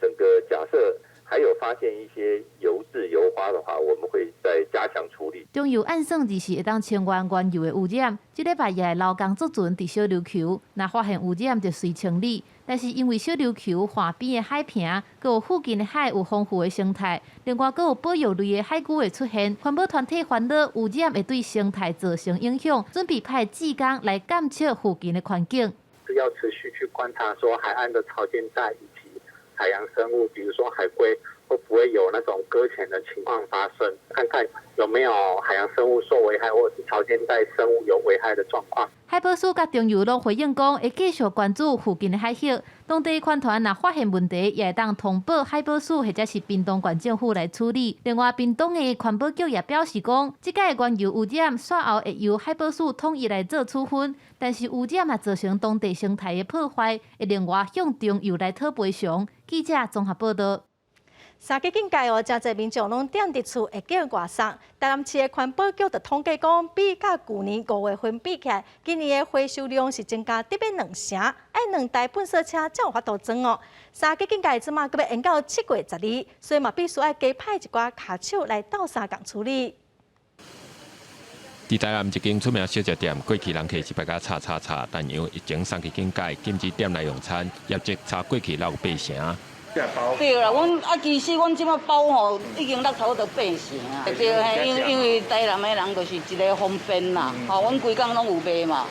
整个假设还有发现一些油质油花的话，我们会再加强处理。中油按算24会当清完原油的污染，这礼拜也会劳工做准伫小琉球，若发现污染就随清理。但是因为小琉球岸边的海坪，佮有附近的海有丰富的生态，另外佮有保育类的海龟会出现，环保团体烦恼污染会对生态造成影响，准备派志工来监测附近的环境。是要持续去观察说海岸的潮间带以及海洋生物，比如说海龟会不会有那种搁浅的情况发生，看看有没有海洋生物受危害，或者是潮间带生物有危害的状况。海保署甲中油拢回应讲，会继续关注附近的海域，当地船团若发现问题，也会当通报海保署或者是屏东县政府来处理。另外，屏东的环保局也表示讲，即届原油污染稍后会由海保署统一来做处分，但是污染也造成当地生态的破坏，会另外向中油来讨赔偿。记者综合报道。三级警戒真侪民众拢踮伫厝会叫外送。台南市的环保局就统计讲，比甲去年5月份比起来，今年的回收量是增加得要2成，爱2台喷射车才有法度装哦。三级警戒即马搁要延到7月12日，所以嘛必须要加派一寡卡手来斗相共处理。伫台南一间出名小食店，过去人客100家查，但因疫情3级警戒，禁止店内用餐，业绩差过去8成。对啦，其实阮即马包已经差不多8成啊。对，因为台南的人就是一个方便嘛，阮规工拢有卖嘛。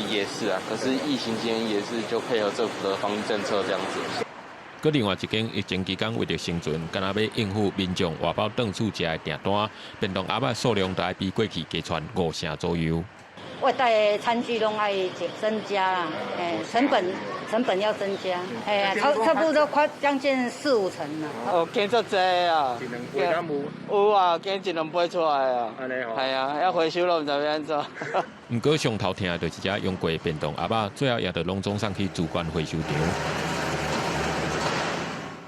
也是啊，可是疫情期间也是就配合政府的防疫政策这样子。搁另外一间疫情期间为着生存，敢若要应付民众外包顿厝食的订单，便当鸭仔数量大概比过去加传5成左右。外带的餐具拢爱增加啦，成本要增加，差不多快将近4-5成啦。惊足济啊！有啊，惊1-2杯出来啊。安尼吼。系啊，要回收咯，唔知要安怎。不过上头听就是只用过便当鸭仔，最后也着拢总送去主管回收场。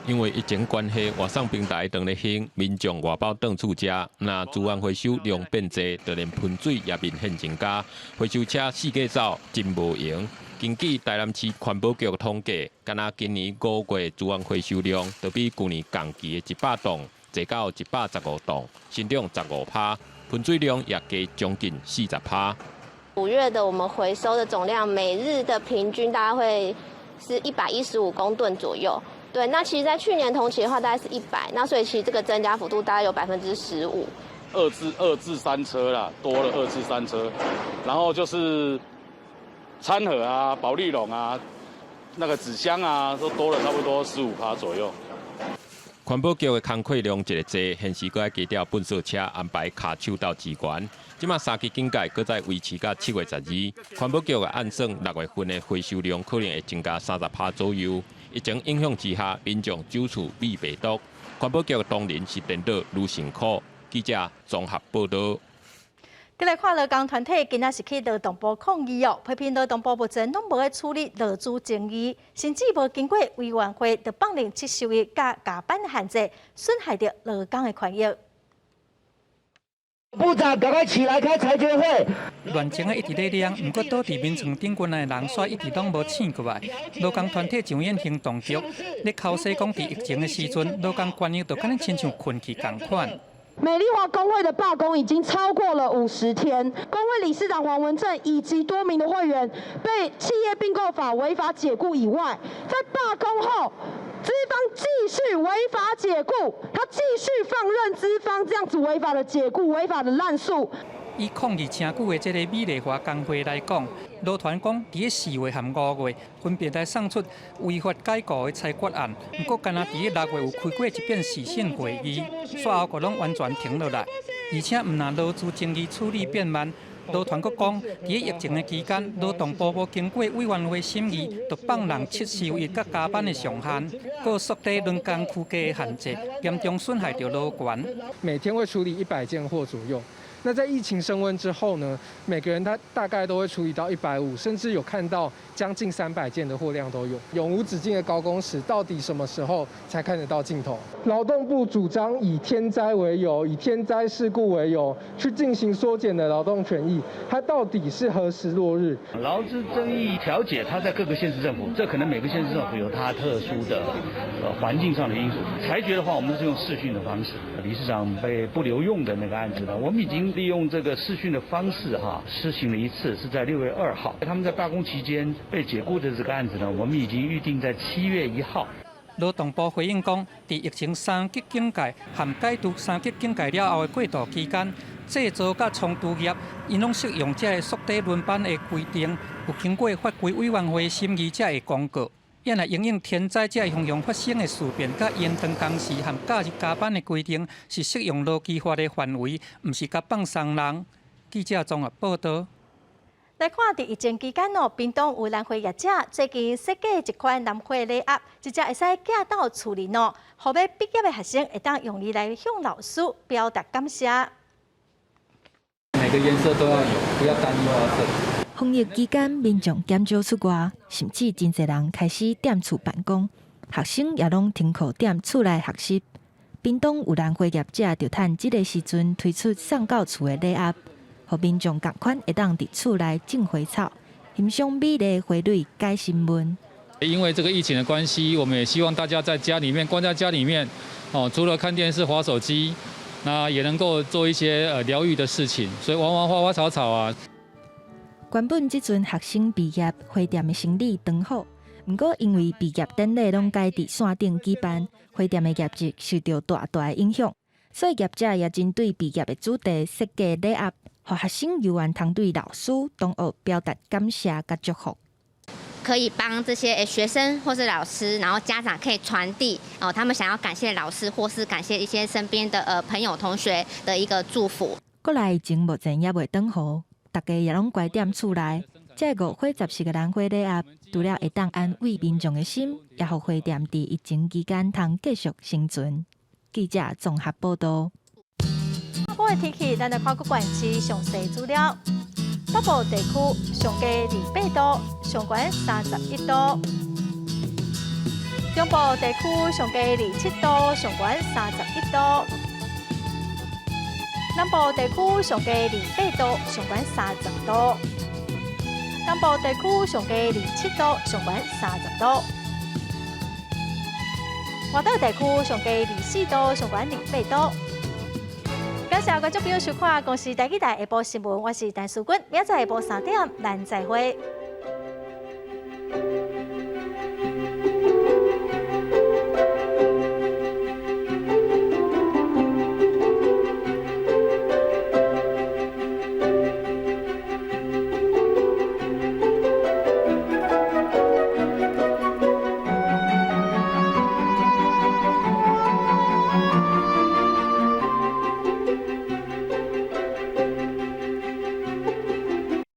因为疫情关系，外送平台当咧兴，民众外包顿厝食，那资源回收量变济，就连喷水也明显增加。回收车四界走，真无用。根据台南市环保局统计，敢若今年5月资源回收量，就比去年同期的100吨，增到115吨，成长15%，喷水量也加将近40%。5月的我们回收的总量，每日的平均大概会是115公吨左右。对，那其实，在去年同期的话，大概是100，那所以其实这个增加幅度大概有15%。2至3车啦，多了2至3车，然后就是餐盒啊、保丽龙啊、那个纸箱啊，都多了差不多15%左右。环保局的工课量一个多，现时搁爱加调粪扫车安排卡手到支援。即马3期警戒搁再维持到7月12。环保局的按算6月份的回收量可能会增加30%左右。疫情影响之下，民众走厝米白多。环保局的当然是颠倒愈辛苦。记者综合报道。再来看劳工团体今仔是去劳动部抗议哦，批评劳动部目前拢无在处理劳资争议，甚至无经过委员会就放任7休日加加班的限制，损害着劳工的权益。部长，赶快起来开裁决会！乱情一直在亮，不过倒伫民床顶悬的人煞一直拢无醒过来。劳工团体上演行动局，咧口说讲伫疫情的时阵，劳工权益就敢若亲像困去共款。美丽华工会的罢工已经超过了50天，工会理事长黄文正以及多名的会员被企业并购法违法解雇以外，在罢工后，资方继续违法解雇，他继续放任资方这样子违法的解雇、违法的滥诉。以抗议真久的这个美丽华工会来讲，劳团讲伫咧4月和5月分别来送出违法解雇的裁决案，不过敢若伫咧6月有开过一遍视讯会议，随后个拢完全停落来，而且毋但劳资争议处理变慢。劳团阁讲，伫咧疫情的期间，劳动部无经过委员会审议，就放人7休日甲加班的上限，搁缩短轮工区间的限制，严重损害着劳权。每天会处理100件货左右。那在疫情升温之后呢，每个人他大概都会处理到150，甚至有看到将近300件的货量都有。永无止境的高工时，到底什么时候才看得到尽头？劳动部主张以天灾为由，以天灾事故为由去进行缩减的劳动权益，它到底是何时落日？劳资争议调解，它在各个县市政府，这可能每个县市政府有它特殊的环境上的因素。裁决的话，我们是用视讯的方式。理事长被不留用的那个案子呢，我们已经利用这个视讯的方式施行了一次，是在6月2号。他们在罢工期间被解雇的这个案子呢，我们已经预定在7月1号。劳动部回应讲，在疫情3级警戒和解除3级警戒了后的过渡期间，制造甲冲突业因拢适用这个缩短轮班的规定，有经过法规委员会审议才会公告。也来因应天灾这汹涌发生的事变，甲延长工时和假日加班的规定，是适用劳基法的范围，毋是甲放松人。记者综合报道。来看，伫疫情期间屏东有南汇业者最近设计一款南汇礼盒，直接会使寄到厝里互要毕业的学生会当用伊来向老师表达感谢。每个颜色都要有，不要单一花色。防疫期间，民众减少出外，甚至真侪人开始踮厝办公，学生也拢停课踮厝内学习。屏东有南汇业者就趁这个时阵推出送到厝的礼盒，互民众同款会当伫厝内种花草，欣赏美丽花蕊解新闻。因为这个疫情的关系，我们也希望大家在家里面关在家里面，除了看电视、滑手机，那也能够做一些疗愈的事情，所以玩玩花花草草啊。原本即阵学生毕业，花店的生意长好，不过因为毕业典礼拢改伫线顶举办，花店的业绩受到大大的影响。所以业者也针对毕业的主题设计礼盒，让学生有缘通对老师、同学表达感谢甲祝福。可以帮这些学生或是老师，然后家长可以传递他们想要感谢老师，或是感谢一些身边的朋友同学的一个祝福。过来疫情目前也未转好。大家也拢乖踮厝内，这5花10个南花礼盒，除了会当安慰民众的心，也互花店伫疫情期间通继续生存。记者综合报道。北部的天气，咱来看各县市详细资料。北部地区上低28度，上悬31度；中部地区上低27度，上悬31度。南部地区上低28度，上悬30度；南部地区上低27度，上悬30度；华岛地区上低24度，上悬28度。感谢观众朋友收看《公视台记台下晡新闻》，我是陈淑君，明仔载下晡3点，咱再会。